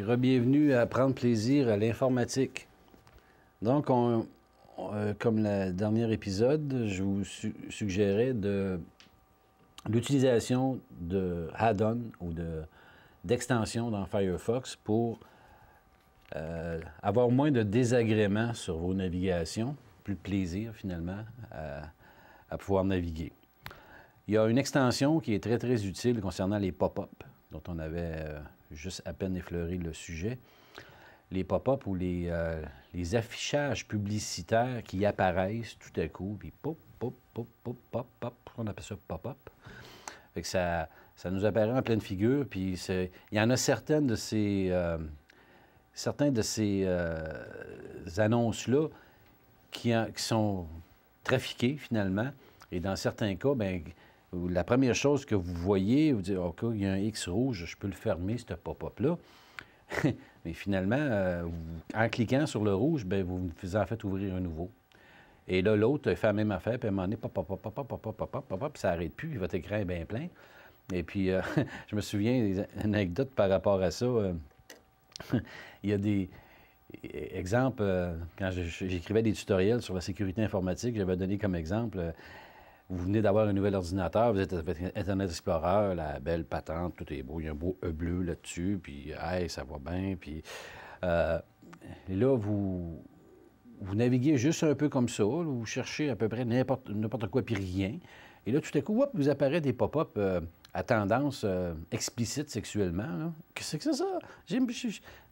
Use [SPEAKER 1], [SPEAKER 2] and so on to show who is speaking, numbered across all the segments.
[SPEAKER 1] Bienvenue à prendre plaisir à l'informatique. Donc, comme le dernier épisode, je vous suggérais l'utilisation de add-on ou d'extensions dans Firefox pour avoir moins de désagréments sur vos navigations, plus de plaisir finalement à pouvoir naviguer. Il y a une extension qui est très, très utile concernant les pop-up, dont on avait juste à peine effleuré le sujet. Les pop-up ou les affichages publicitaires qui apparaissent tout à coup, puis pop, pop, pop, pop, pop, pop, on appelle ça pop-up. Fait que ça nous apparaît en pleine figure, puis il y en a certaines de ces annonces-là qui sont trafiquées finalement, et dans certains cas, bien, la première chose que vous voyez, vous dites, OK, il y a un X rouge, je peux le fermer, ce pop-up-là. Mais finalement, en cliquant sur le rouge, bien, vous en faites ouvrir un nouveau. Et là, l'autre fait la même affaire, puis à un moment donné, pop, pop, pop, pop, pop, pop, pop, pop, pop, puis ça n'arrête plus, puis votre écran est bien plein. Et puis, je me souviens des anecdotes par rapport à ça. Il y a des exemples, quand j'écrivais des tutoriels sur la sécurité informatique, j'avais donné comme exemple... vous venez d'avoir un nouvel ordinateur, vous êtes avec Internet Explorer, la belle patente, tout est beau, il y a un beau E bleu là-dessus, puis hey, ça va bien, puis là, vous naviguez juste un peu comme ça, là, vous cherchez à peu près n'importe quoi, puis rien, et là, tout à coup, hop, vous apparaît des pop-up à tendance explicite sexuellement. Qu'est-ce que c'est ça?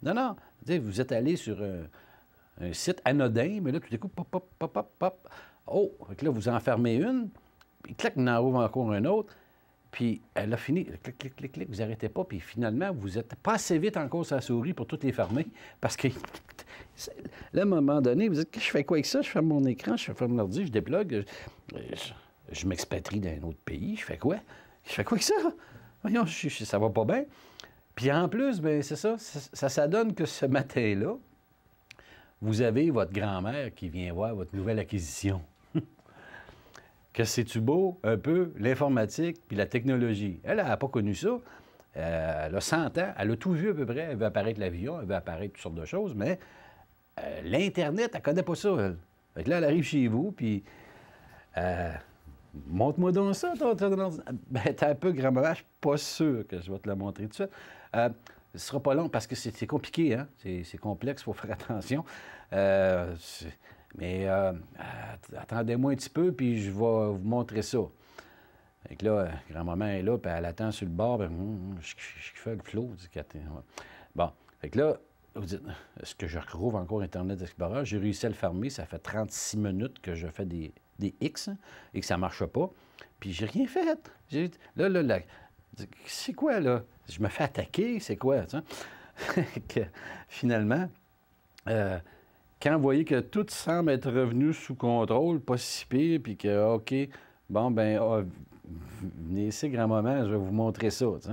[SPEAKER 1] Non, vous êtes allé sur un site anodin, mais là, tout à coup, pop, pop, pop, pop, pop. Oh, là, vous en fermez une, puis clac, vous en ouvre encore un autre, puis elle a fini, clic, clic, clic, clic, vous n'arrêtez pas, puis finalement, vous n'êtes pas assez vite encore sur la souris pour toutes les fermer, parce que, là, à un moment donné, vous dites, je fais quoi avec ça? Je ferme mon écran, je ferme l'ordi, je déplogue, je m'expatrie d'un autre pays, je fais quoi? Je fais quoi avec ça? Voyons, ça va pas bien. Puis en plus, bien, c'est ça donne que ce matin-là, vous avez votre grand-mère qui vient voir votre nouvelle acquisition. Que c'est-tu beau, un peu, l'informatique puis la technologie. Elle n'a pas connu ça. Elle a 100 ans, elle a tout vu à peu près. Elle veut apparaître l'avion, elle veut apparaître toutes sortes de choses, mais l'Internet, elle ne connaît pas ça, elle. Fait que là, elle arrive chez vous, puis... montre-moi donc ça, ton ordinateur. Ben, t'es un peu grand-maman, je suis pas sûr que je vais te la montrer tout de suite. Ce sera pas long parce que c'est compliqué, hein? C'est complexe, il faut faire attention. Mais attendez-moi un petit peu, puis je vais vous montrer ça. Fait que là, grand-maman est là, puis elle attend sur le bord, puis je fais le flow. Bon, fait que là, vous dites, est-ce que je retrouve encore Internet Explorer? J'ai réussi à le fermer, ça fait 36 minutes que je fais des X et que ça ne marche pas. Puis j'ai rien fait. Là, c'est quoi, là? Je me fais attaquer, c'est quoi, ça? Que, finalement, quand vous voyez que tout semble être revenu sous contrôle, pas si pire, puis que, OK, bon, ben venez ici, grand-maman, je vais vous montrer ça, t'sais.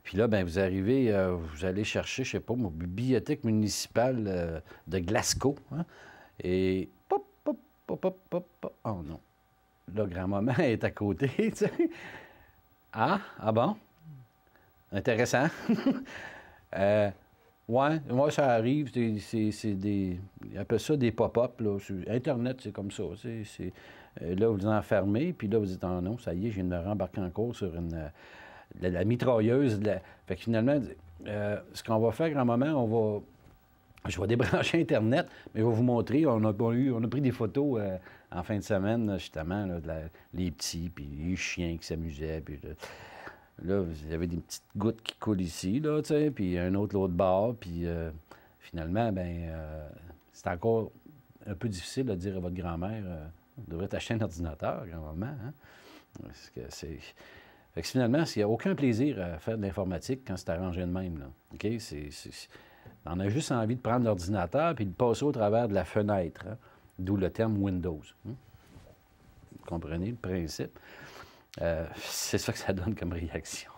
[SPEAKER 1] Puis là, ben vous arrivez, vous allez chercher, je ne sais pas, ma bibliothèque municipale de Glasgow, hein, et pop, pop, pop, pop, pop, pop. Oh non. Là, grand-maman est à côté, tu sais. Ah bon? Intéressant. Ouais, moi, ça arrive. C'est des... Ils appellent ça des pop-up, là. Sur Internet, c'est comme ça. Là, vous en fermez, puis là, vous dites, oh non, ça y est, je viens de me rembarquer encore sur la mitrailleuse. Fait que finalement, ce qu'on va faire, grand-maman, je vais débrancher Internet, mais je vais vous montrer. On a pris des photos en fin de semaine, justement, là, les petits, puis les chiens qui s'amusaient, puis là, vous avez des petites gouttes qui coulent ici, là, tu sais, puis un autre l'autre bord, puis finalement, ben c'est encore un peu difficile de dire à votre grand-mère, vous devrez t'acheter un ordinateur, grand-maman, hein? Parce que c'est... Fait que finalement, il n'y a aucun plaisir à faire de l'informatique quand c'est arrangé de même, là. OK? On a juste envie de prendre l'ordinateur puis de passer au travers de la fenêtre, hein? D'où le terme Windows. Hein? Vous comprenez le principe? C'est ça que ça donne comme réaction.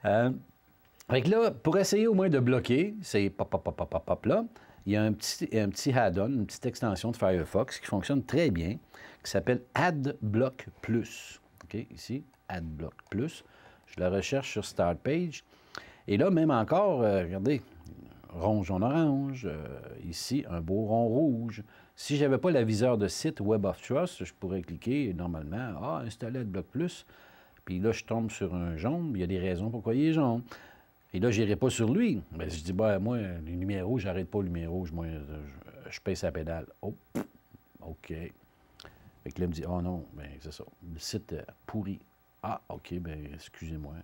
[SPEAKER 1] Fait que là, pour essayer au moins de bloquer ces pop là, il y a un petit add-on, une petite extension de Firefox qui fonctionne très bien, qui s'appelle AdBlock Plus. OK, ici, AdBlock Plus. Je la recherche sur Start Page. Et là, même encore, regardez, rond jaune orange, ici, un beau rond rouge. Si je n'avais pas l'aviseur de site Web of Trust, je pourrais cliquer normalement, installer AdBlock Plus. Puis là, je tombe sur un jaune, il y a des raisons pourquoi il est jaune. Et là, je n'irai pas sur lui. Bien, je dis, moi, les lumières rouges, j'arrête pas les lumières rouges. Moi, je pèse sa pédale. Oh, OK. Fait que là, il me dit, oh non, bien, c'est ça. Le site pourri. Ah, OK, bien, excusez-moi,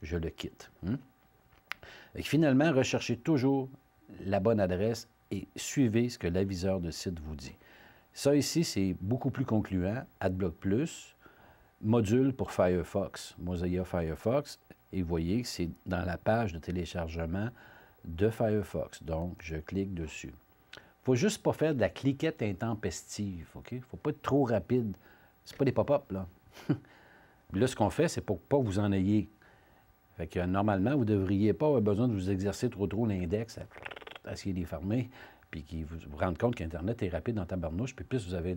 [SPEAKER 1] je le quitte. Et finalement, recherchez toujours la bonne adresse et suivez ce que l'aviseur de site vous dit. Ça ici, c'est beaucoup plus concluant. AdBlock Plus, module pour Firefox, Mozilla Firefox, et vous voyez que c'est dans la page de téléchargement de Firefox. Donc, je clique dessus. Il ne faut juste pas faire de la cliquette intempestive, OK? Il ne faut pas être trop rapide. Ce pas des pop-up, là. Là, ce qu'on fait, c'est pour pas que vous en ayez. Fait que normalement, vous ne devriez pas avoir besoin de vous exercer trop l'index à essayer de les fermer, puis vous rendre compte qu'Internet est rapide dans ta barnouche, puis plus vous avez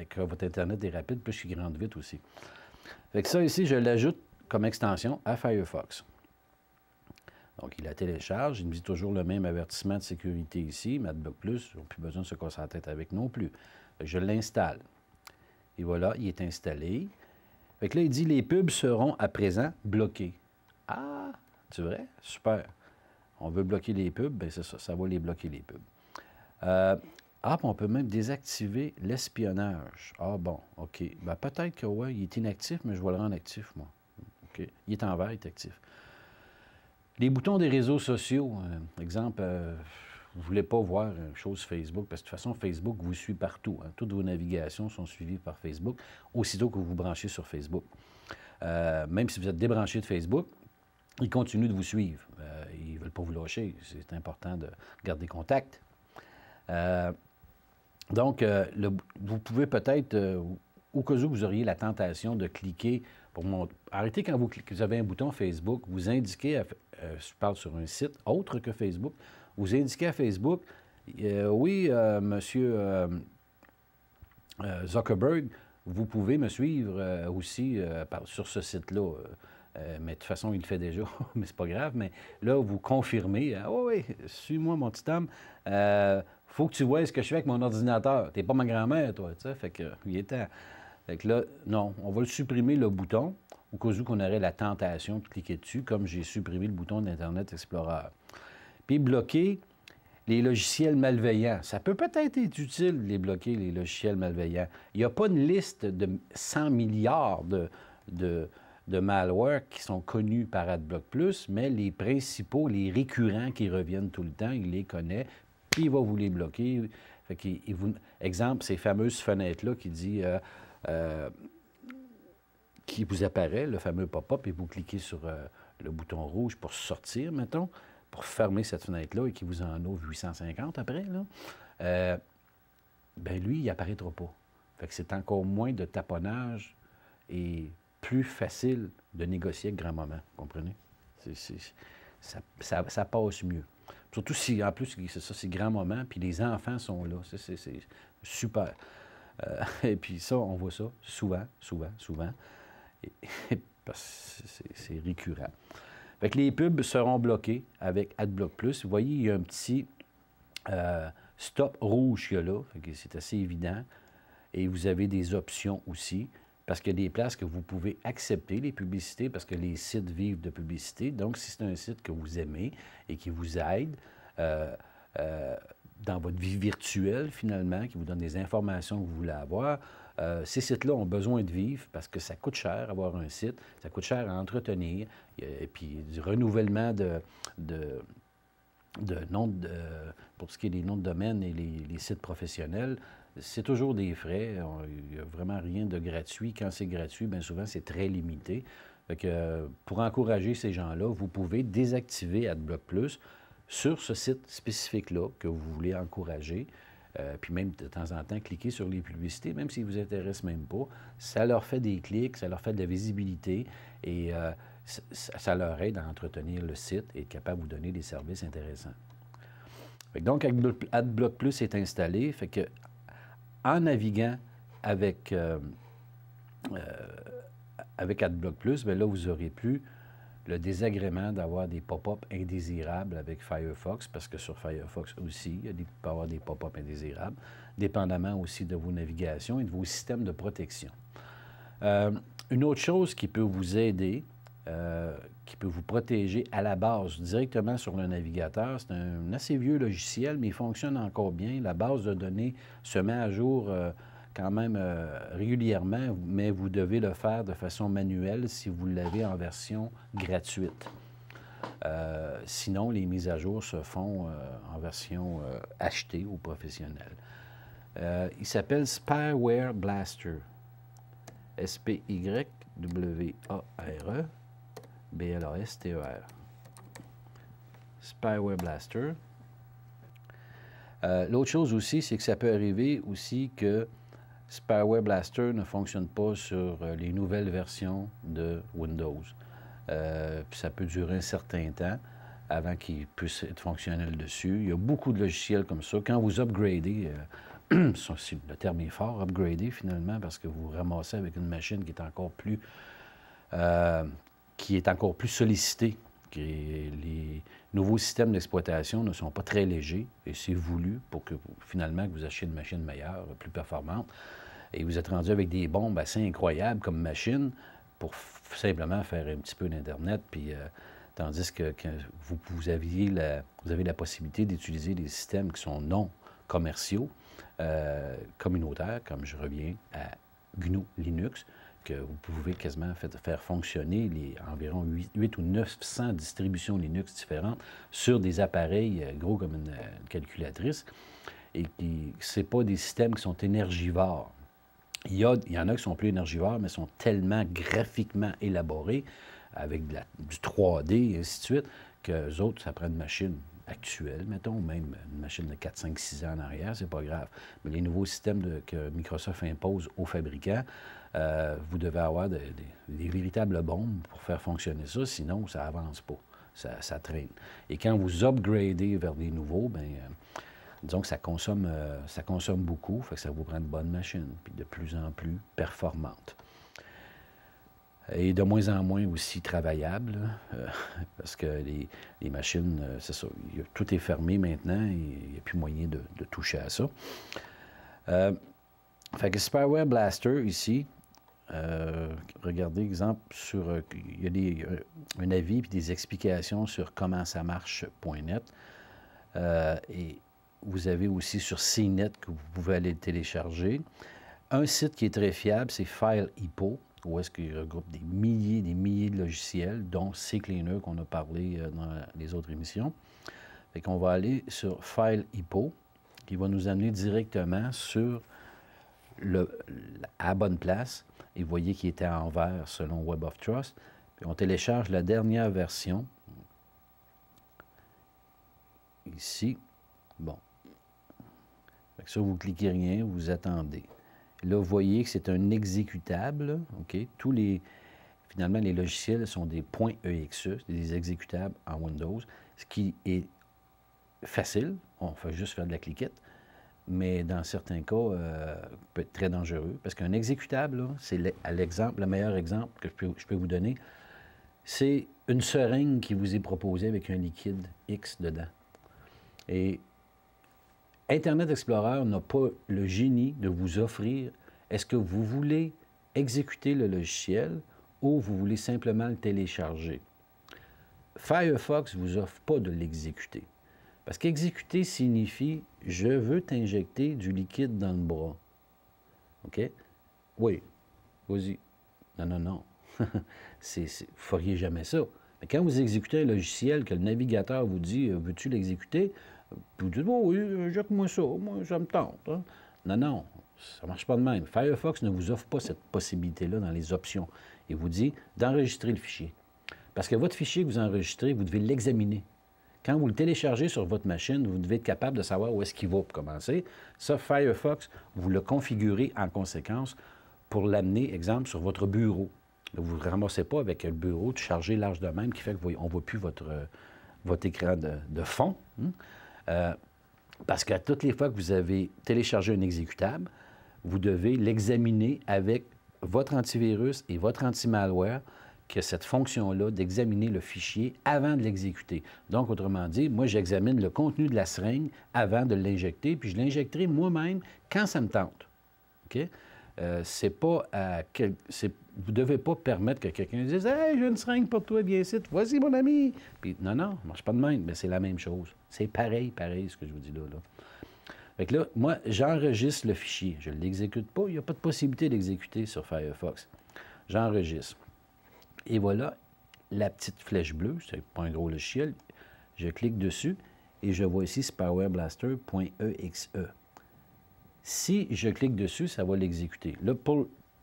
[SPEAKER 1] que votre Internet est rapide, plus il grande vite aussi. Fait que ça ici, je l'ajoute comme extension à Firefox. Donc, il la télécharge. Il me dit toujours le même avertissement de sécurité ici, mais AdBlock Plus, ils n'ont plus besoin de se casser la tête avec non plus. Fait que je l'installe. Et voilà, il est installé. Fait que là, il dit les pubs seront à présent bloqués. Ah, c'est vrai? Super. On veut bloquer les pubs, bien c'est ça, ça va les bloquer les pubs. Puis on peut même désactiver l'espionnage. Ah bon, OK. Bien, peut-être que oui, il est inactif, mais je vais le rendre actif, moi. OK. Il est en vert, il est actif. Les boutons des réseaux sociaux, exemple, vous ne voulez pas voir une chose Facebook, parce que de toute façon, Facebook vous suit partout. Toutes vos navigations sont suivies par Facebook, aussitôt que vous vous branchez sur Facebook. Même si vous êtes débranché de Facebook, ils continuent de vous suivre. Ils ne veulent pas vous lâcher. C'est important de garder contact. Donc, vous pouvez peut-être, au cas où vous auriez la tentation de cliquer pour montrer. Arrêtez quand vous avez un bouton Facebook, vous indiquez, je parle sur un site autre que Facebook, vous indiquez à Facebook, oui, monsieur Zuckerberg, vous pouvez me suivre aussi sur ce site-là. Mais de toute façon, il le fait déjà, mais c'est pas grave. Mais là, vous confirmez, oui, suis-moi, mon petit homme. Faut que tu vois ce que je fais avec mon ordinateur. T'es pas ma grand-mère, toi, tu sais. Fait que, il est temps. Fait que là, non, on va le supprimer, le bouton, au cas où qu'on aurait la tentation de cliquer dessus, comme j'ai supprimé le bouton d'Internet Explorer. Puis bloquer les logiciels malveillants. Ça peut peut-être être utile, les bloquer, les logiciels malveillants. Il n'y a pas une liste de 100 milliards de malware qui sont connus par AdBlock Plus, mais les principaux, les récurrents qui reviennent tout le temps, il les connaît, puis il va vous les bloquer. Fait qu'il exemple, ces fameuses fenêtres-là qui dit qui vous apparaît, le fameux pop-up, et vous cliquez sur le bouton rouge pour sortir, mettons, pour fermer cette fenêtre-là et qui vous en ouvre 850 après, là. Bien, lui, il n'apparaîtra pas. Fait que c'est encore moins de taponnage et plus facile de négocier avec grand-maman, vous comprenez? Ça passe mieux. Surtout si, en plus, c'est ça, c'est grand-maman, puis les enfants sont là. C'est super. Et puis ça, on voit ça souvent. Parce que c'est récurrent. Fait que les pubs seront bloqués avec AdBlock Plus. Vous voyez, il y a un petit stop rouge qu'il y a là. C'est assez évident. Et vous avez des options aussi, parce qu'il y a des places que vous pouvez accepter les publicités, parce que les sites vivent de publicité. Donc, si c'est un site que vous aimez et qui vous aide dans votre vie virtuelle, finalement, qui vous donne des informations que vous voulez avoir, ces sites-là ont besoin de vivre parce que ça coûte cher avoir un site, ça coûte cher à entretenir, et puis du renouvellement pour ce qui est des noms de domaine et les sites professionnels, c'est toujours des frais. Il n'y a vraiment rien de gratuit. Quand c'est gratuit, bien souvent, c'est très limité. Fait que, pour encourager ces gens-là, vous pouvez désactiver AdBlock Plus sur ce site spécifique-là que vous voulez encourager. Puis même de temps en temps, cliquer sur les publicités, même s'ils ne vous intéressent même pas. Ça leur fait des clics, ça leur fait de la visibilité et ça leur aide à entretenir le site et être capable de vous donner des services intéressants. Fait que donc, AdBlock Plus est installé. Fait que, en naviguant avec AdBlock Plus, bien là, vous n'aurez plus le désagrément d'avoir des pop-up indésirables avec Firefox, parce que sur Firefox aussi, il peut y avoir des pop-up indésirables, dépendamment aussi de vos navigations et de vos systèmes de protection. Une autre chose qui peut vous aider, qui peut vous protéger à la base, directement sur le navigateur, c'est un assez vieux logiciel, mais il fonctionne encore bien. La base de données se met à jour quand même régulièrement, mais vous devez le faire de façon manuelle si vous l'avez en version gratuite. Sinon, les mises à jour se font en version achetée ou professionnelle. Il s'appelle Spyware Blaster. S-P-Y-W-A-R-E B-L-A-S-T-E-R. Spyware Blaster. L'autre chose aussi, c'est que ça peut arriver aussi que Spyware Blaster ne fonctionne pas sur les nouvelles versions de Windows. Puis ça peut durer un certain temps avant qu'il puisse être fonctionnel dessus. Il y a beaucoup de logiciels comme ça. Quand vous upgradez, le terme est fort, upgrader finalement, parce que vous ramassez avec une machine qui est encore plus sollicitée. Les nouveaux systèmes d'exploitation ne sont pas très légers et c'est voulu pour que finalement que vous achetiez une machine meilleure, plus performante. Et vous êtes rendu avec des bombes assez incroyables comme machine pour simplement faire un petit peu d'Internet, puis tandis que vous avez la possibilité d'utiliser des systèmes qui sont non commerciaux, communautaires, comme je reviens à GNU Linux, que vous pouvez quasiment faire fonctionner environ 8 ou 900 distributions Linux différentes sur des appareils gros comme une calculatrice. Et ce n'est pas des systèmes qui sont énergivores. Il y en a qui sont plus énergivores, mais sont tellement graphiquement élaborés, avec du 3D et ainsi de suite, qu'eux autres, ça prend une machine actuelle, mettons, même une machine de 4, 5, 6 ans en arrière, c'est pas grave. Mais les nouveaux systèmes que Microsoft impose aux fabricants, vous devez avoir des véritables bombes pour faire fonctionner ça, sinon ça avance pas, ça traîne. Et quand vous upgradez vers des nouveaux, bien, disons que ça consomme beaucoup, fait que ça vous prend une bonne machine, puis de plus en plus performante. Et de moins en moins aussi travaillable, parce que les machines, c'est ça, tout est fermé maintenant, et il n'y a plus moyen de toucher à ça. Fait que Spyware Blaster, ici, regardez, exemple, il y a un avis et des explications sur comment ça marche.net. Et vous avez aussi sur CNET que vous pouvez aller le télécharger. Un site qui est très fiable, c'est FileHippo, où est-ce qu'il regroupe des milliers de logiciels, dont CCleaner qu'on a parlé dans les autres émissions. Fait qu'on va aller sur FileHippo, qui va nous amener directement sur à la bonne place. Et vous voyez qu'il était en vert selon Web of Trust. Puis on télécharge la dernière version. Ici. Bon. Fait que ça, vous ne cliquez rien, vous attendez. Là, vous voyez que c'est un exécutable. OK? Finalement, les logiciels sont des .exe, des exécutables en Windows, ce qui est facile. On fait juste faire de la cliquette. Mais dans certains cas, peut être très dangereux. Parce qu'un exécutable, c'est le meilleur exemple que je peux vous donner, c'est une seringue qui vous est proposée avec un liquide X dedans. Et Internet Explorer n'a pas le génie de vous offrir, est-ce que vous voulez exécuter le logiciel ou vous voulez simplement le télécharger? Firefox ne vous offre pas de l'exécuter. Parce qu'exécuter signifie « je veux t'injecter du liquide dans le bras ». OK? Oui, vas-y. Non. Vous ne feriez jamais ça. Mais quand vous exécutez un logiciel que le navigateur vous dit « veux-tu l'exécuter », vous dites « oh, oui, injecte-moi ça, moi, ça me tente. Hein. » Non, ça ne marche pas de même. Firefox ne vous offre pas cette possibilité-là dans les options. Il vous dit d'enregistrer le fichier. Parce que votre fichier que vous enregistrez, vous devez l'examiner. Quand vous le téléchargez sur votre machine, vous devez être capable de savoir où est-ce qu'il va pour commencer. Ça, Firefox, vous le configurez en conséquence pour l'amener, exemple, sur votre bureau. Vous ne ramassez pas avec le bureau de charger large de même qui fait qu'on ne voit plus votre écran de fond. Parce qu'à toutes les fois que vous avez téléchargé un exécutable, vous devez l'examiner avec votre antivirus et votre anti-malware, qui a cette fonction-là d'examiner le fichier avant de l'exécuter. Donc, autrement dit, moi, j'examine le contenu de la seringue avant de l'injecter, puis je l'injecterai moi-même quand ça me tente. OK? C'est pas vous ne devez pas permettre que quelqu'un dise « Hey, j'ai une seringue pour toi, viens ici, voici mon ami! » Puis non, ça ne marche pas de même, mais c'est la même chose. C'est pareil, ce que je vous dis là. Fait que là, moi, j'enregistre le fichier. Je ne l'exécute pas. Il n'y a pas de possibilité d'exécuter sur Firefox. J'enregistre. Et voilà, la petite flèche bleue, c'est pas un gros logiciel. Je clique dessus et je vois ici spywareblaster.exe. Si je clique dessus, ça va l'exécuter. Là,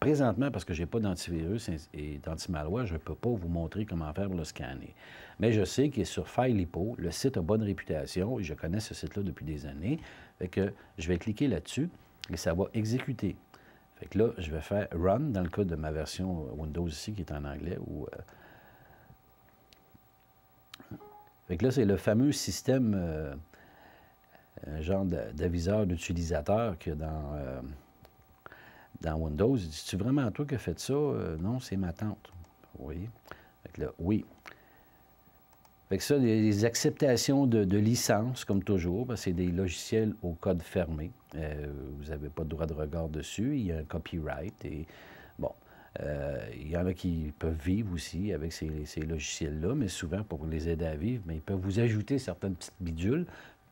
[SPEAKER 1] présentement, parce que je n'ai pas d'antivirus et d'anti-malware, je ne peux pas vous montrer comment faire pour le scanner. Mais je sais qu'il est sur FileHippo. Le site a bonne réputation et je connais ce site-là depuis des années. Fait que je vais cliquer là-dessus et ça va exécuter. Fait que là, je vais faire Run dans le cas de ma version Windows ici qui est en anglais. Fait que là, c'est le fameux système, un genre d'aviseur d'utilisateur qu'il y a dans Windows. C'est-tu vraiment toi qui as fait ça? Non, c'est ma tante. Vous voyez? Fait que là, oui. Fait que ça, les acceptations de licence, comme toujours, c'est des logiciels au code fermé. Vous n'avez pas de droit de regard dessus. Il y a un copyright. Et bon, il y en a qui peuvent vivre aussi avec ces logiciels-là, mais souvent, pour les aider à vivre, mais ils peuvent vous ajouter certaines petites bidules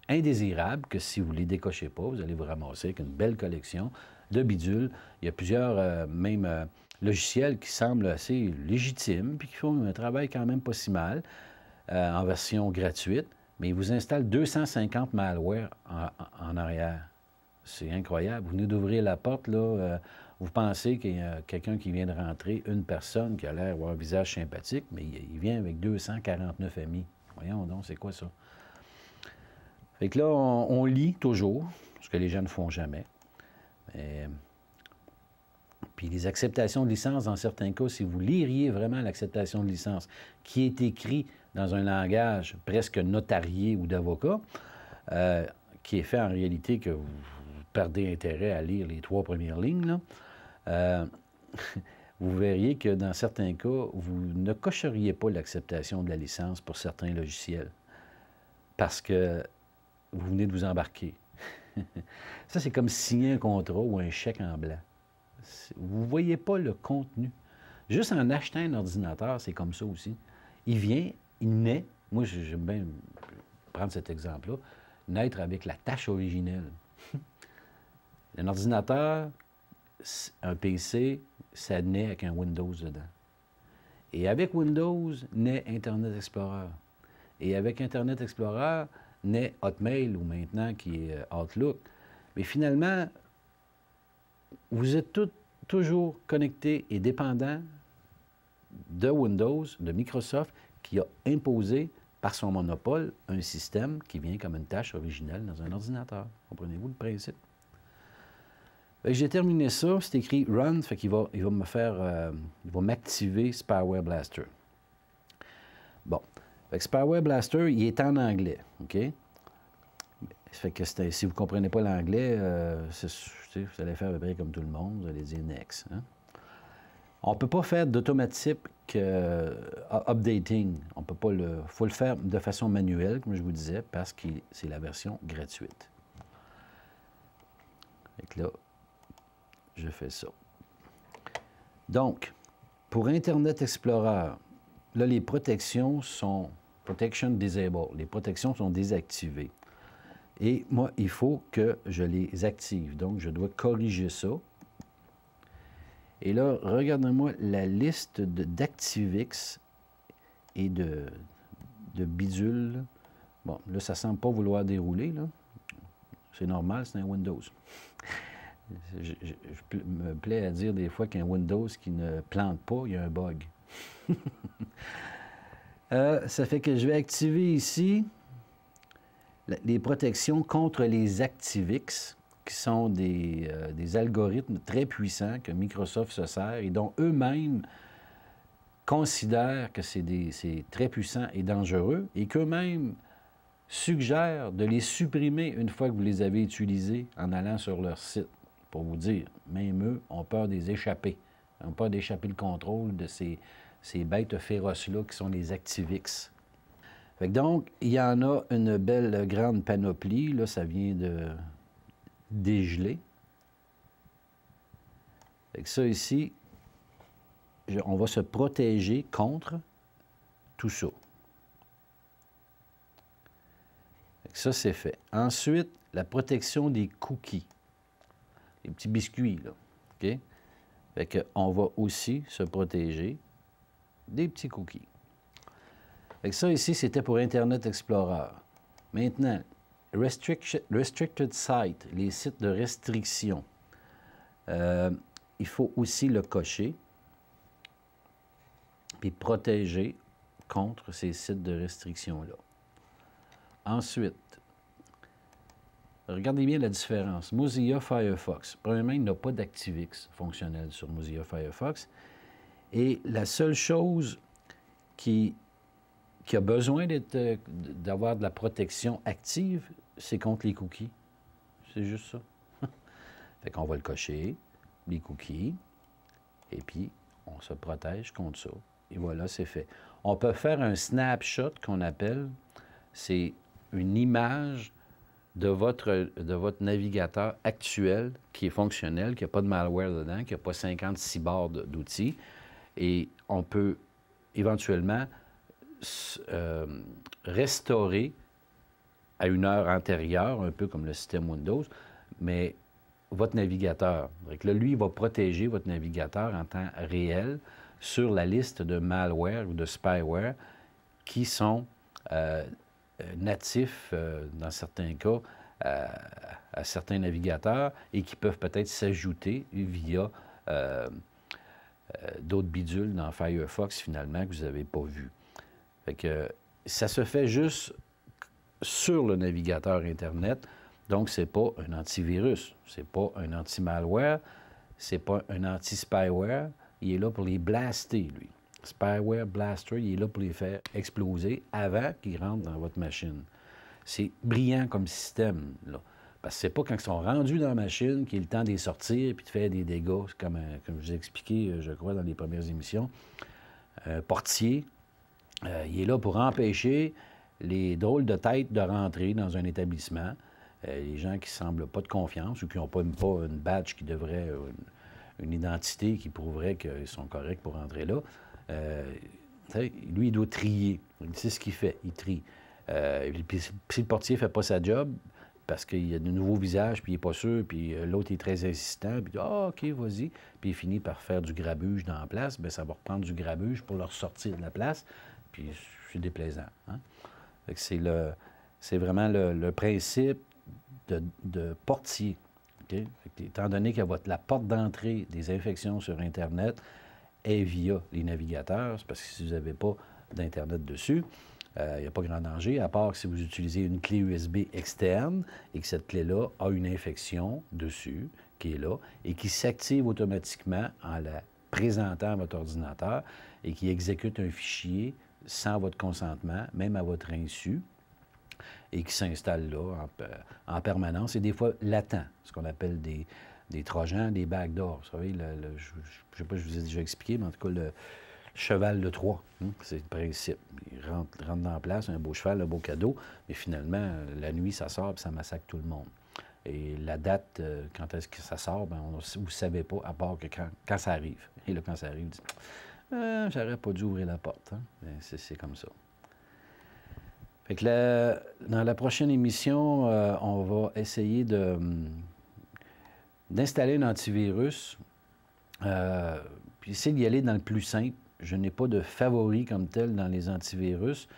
[SPEAKER 1] indésirables que si vous ne les décochez pas, vous allez vous ramasser avec une belle collection de bidules. Il y a plusieurs, logiciels qui semblent assez légitimes puis qui font un travail quand même pas si mal. En version gratuite, mais il vous installe 250 malware en arrière. C'est incroyable. Vous venez d'ouvrir la porte, là, vous pensez qu'il y a quelqu'un qui vient de rentrer, une personne qui a l'air d'avoir un visage sympathique, mais il vient avec 249 amis. Voyons donc, c'est quoi ça? Fait que là, on lit toujours, ce que les gens ne font jamais. Puis les acceptations de licence, dans certains cas, si vous liriez vraiment l'acceptation de licence qui est écrit dans un langage presque notarié ou d'avocat, qui est fait en réalité que vous perdez intérêt à lire les 3 premières lignes, là, vous verriez que dans certains cas, vous ne cocheriez pas l'acceptation de la licence pour certains logiciels parce que vous venez de vous embarquer. Ça, c'est comme signer un contrat ou un chèque en blanc. Vous ne voyez pas le contenu. Juste en achetant un ordinateur, c'est comme ça aussi. Il vient, il naît, moi j'aime bien prendre cet exemple-là, naître avec la tâche originelle. Un ordinateur, un PC, ça naît avec un Windows dedans. Et avec Windows, naît Internet Explorer. Et avec Internet Explorer, naît Hotmail, ou maintenant qui est Outlook. Mais finalement, vous êtes toujours connectés et dépendants de Windows, de Microsoft, qui a imposé par son monopole un système qui vient comme une tâche originelle dans un ordinateur. Comprenez-vous le principe? J'ai terminé ça, c'est écrit Run, fait qu'il va me faire, il va m'activer Spyware Blaster. Bon, fait que Spyware Blaster, il est en anglais, OK? Fait que si vous ne comprenez pas l'anglais, vous allez faire à peu près comme tout le monde, vous allez dire Next. Hein? On ne peut pas faire d'automatique updating. On peut pas le. Il faut le faire de façon manuelle, comme je vous disais, parce que c'est la version gratuite. Fait que là, je fais ça. Donc, pour Internet Explorer, là, les protections sont Protection Disable. Les protections sont désactivées. Et moi, il faut que je les active. Donc, je dois corriger ça. Et là, regardez-moi la liste d'ActiveX et de bidules. Bon, là, ça ne semble pas vouloir dérouler, là. C'est normal, c'est un Windows. Je me plais à dire des fois qu'un Windows qui ne plante pas, il y a un bug. Ça fait que je vais activer ici les protections contre les ActiveX, qui sont des algorithmes très puissants que Microsoft se sert et dont eux-mêmes considèrent que c'est très puissant et dangereux et qu'eux-mêmes suggèrent de les supprimer une fois que vous les avez utilisés en allant sur leur site. Pour vous dire, même eux ont peur des échapper. Ils ont peur d'échapper le contrôle de ces ces bêtes féroces-là qui sont les ActiveX. Fait que donc, il y en a une belle grande panoplie. Là, ça vient de dégeler. Fait que ça ici, on va se protéger contre tout ça. Fait que ça, c'est fait. Ensuite, la protection des cookies. Les petits biscuits, là. OK? Fait qu'on va aussi se protéger des petits cookies. Fait que ça, ici, c'était pour Internet Explorer. Maintenant, Restricted Site, les sites de restriction. Il faut aussi le cocher puis protéger contre ces sites de restriction-là. Ensuite, regardez bien la différence. Mozilla Firefox. Premièrement, il n'a pas d'ActiveX fonctionnel sur Mozilla Firefox. Et la seule chose qui a besoin d'avoir de la protection active, c'est contre les cookies. C'est juste ça. Fait qu'on va le cocher, les cookies, et puis on se protège contre ça. Et voilà, c'est fait. On peut faire un snapshot qu'on appelle, c'est une image de votre navigateur actuel qui est fonctionnel, qui n'a pas de malware dedans, qui n'a pas 56 barres d'outils. Et on peut éventuellement restaurer à une heure antérieure, un peu comme le système Windows, mais votre navigateur. Donc là, lui, il va protéger votre navigateur en temps réel sur la liste de malware ou de spyware qui sont natifs, dans certains cas, à certains navigateurs et qui peuvent peut-être s'ajouter via d'autres bidules dans Firefox, finalement, que vous n'avez pas vu. Fait que ça se fait juste sur le navigateur Internet. Donc, ce n'est pas un antivirus, ce n'est pas un anti-malware, ce n'est pas un anti-spyware. Il est là pour les blaster, lui. Spyware Blaster, il est là pour les faire exploser avant qu'ils rentrent dans votre machine. C'est brillant comme système, là. Parce que c'est pas quand ils sont rendus dans la machine qu'il est le temps de les sortir puis de faire des dégâts, comme je vous ai expliqué, je crois, dans les premières émissions. Portier, il est là pour empêcher les drôles de têtes de rentrer dans un établissement. Les gens qui ne semblent pas de confiance ou qui n'ont pas une badge qui devrait, une identité qui prouverait qu'ils sont corrects pour rentrer là. Lui, il doit trier. C'est ce qu'il fait, il trie. Puis si le portier ne fait pas sa job, parce qu'il y a de nouveaux visages, puis il n'est pas sûr, puis l'autre est très insistant, puis il dit « Ah, OK, vas-y », puis il finit par faire du grabuge dans la place, bien, ça va reprendre du grabuge pour leur sortir de la place, puis c'est déplaisant. Hein? Fait que c'est vraiment le principe de portier. Okay? Fait que, étant donné que la porte d'entrée des infections sur Internet est via les navigateurs, c'est parce que si vous n'avez pas d'Internet dessus, il n'y a pas grand danger, à part que si vous utilisez une clé USB externe et que cette clé-là a une infection dessus, qui est là, et qui s'active automatiquement en la présentant à votre ordinateur et qui exécute un fichier sans votre consentement, même à votre insu, et qui s'installe là en permanence, et des fois latent, ce qu'on appelle des trojans, des backdoors. Vous savez, je ne sais pas si je vous ai déjà expliqué, mais en tout cas, le cheval de Troie, hein, c'est le principe. Il rentre dans la place, un beau cheval, un beau cadeau, mais finalement, la nuit, ça sort et ça massacre tout le monde. Et la date, quand est-ce que ça sort, bien, vous ne savez pas, à part que quand ça arrive. Et là, quand ça arrive, vous dites j'aurais pas dû ouvrir la porte. Hein? C'est comme ça. Fait que dans la prochaine émission, on va essayer d'installer un antivirus, puis essayer d'y aller dans le plus simple. Je n'ai pas de favori comme tel dans les antivirus.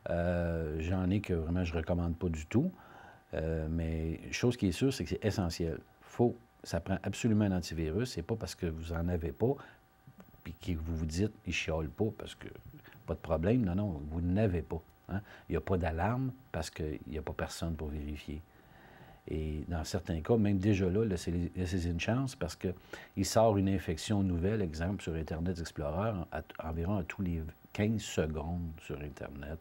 [SPEAKER 1] J'en ai que vraiment je ne recommande pas du tout. Mais chose qui est sûre, c'est que c'est essentiel. Ça prend absolument un antivirus. C'est pas parce que vous n'en avez pas, puis que vous vous dites, il ne chiale pas parce que pas de problème. Non, non, vous n'avez pas. Hein? Il n'y a pas d'alarme parce qu'il n'y a pas personne pour vérifier. Et dans certains cas, même déjà là, laissez une chance parce qu'il sort une infection nouvelle, exemple, sur Internet Explorer, environ à tous les 15 secondes sur Internet.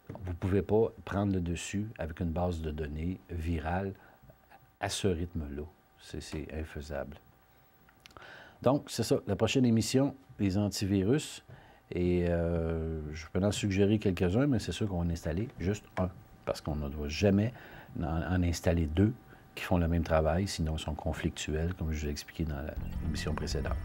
[SPEAKER 1] Vous ne pouvez pas prendre le dessus avec une base de données virale à ce rythme-là. C'est infaisable. Donc, c'est ça. La prochaine émission, les antivirus. Et je peux en suggérer quelques-uns, mais c'est sûr qu'on va en installer juste un, parce qu'on ne doit jamais en installer deux qui font le même travail, sinon ils sont conflictuels, comme je vous ai expliqué dans l'émission précédente.